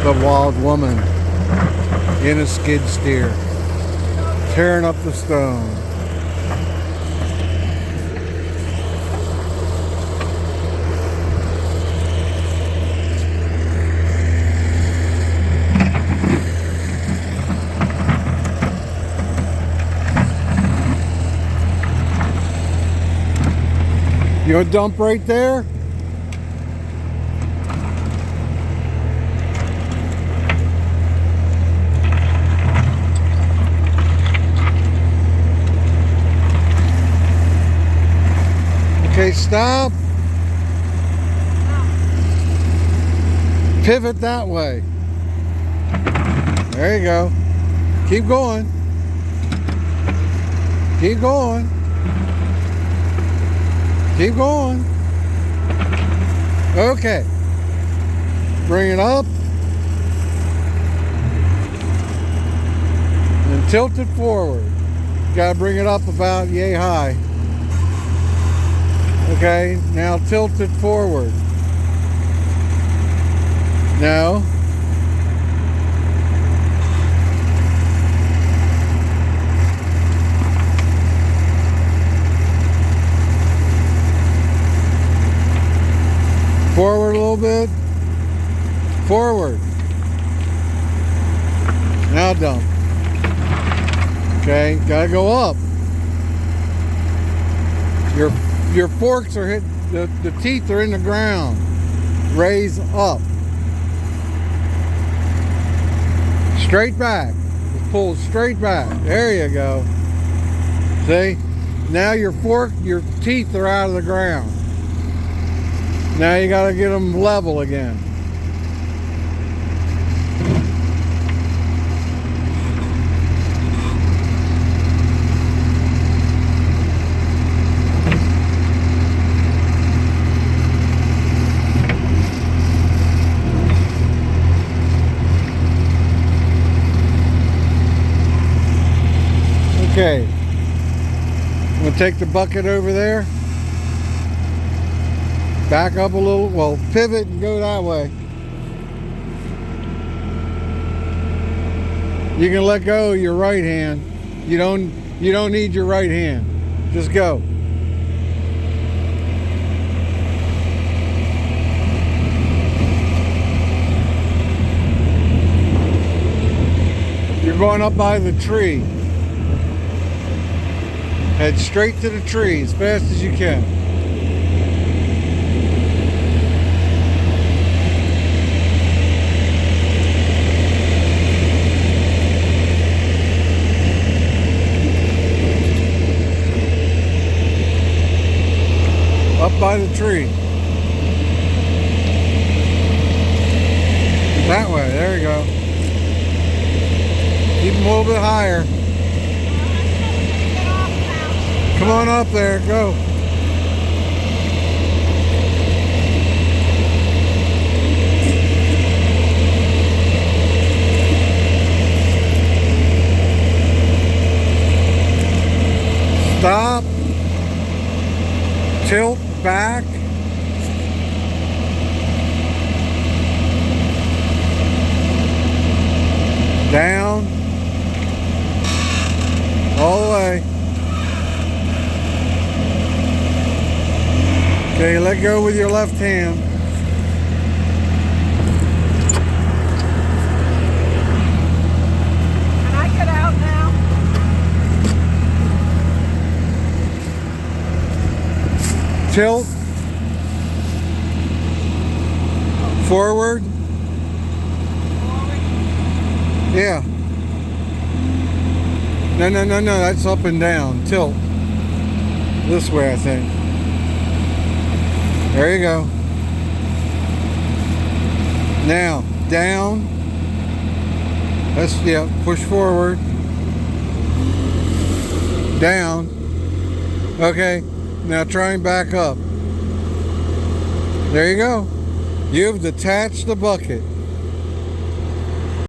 The wild woman in a skid steer, tearing up the stone. You want to dump right there? Okay, stop. Pivot that way. There you go. Keep going. Keep going. Keep going. Okay. Bring it up. And tilt it forward. Gotta bring it up about yay high. Okay, now tilt it forward. Now. Forward a little bit. Forward. Now dump. Okay, gotta go up. Your forks are hitting, the teeth are in the ground. Raise up. Straight back. Just pull straight back. There you go. See? Now your teeth are out of the ground. Now you gotta get them level again. Okay, I'm going to take the bucket over there, back up a little, well, pivot and go that way. You can let go of your right hand. You don't need your right hand. Just go. You're going up by the tree. Head straight to the tree as fast as you can. Up by the tree. That way, there you go. Keep them a little bit higher. Come on up there, go. Stop. Tilt back. Down. All the way. Okay, let go with your left hand. Can I get out now? Tilt. Forward. Yeah. No, that's up and down. Tilt. This way, I think. There you go. Now, down. That's, yeah, push forward. Down. Okay, now try and back up. There you go. You've detached the bucket.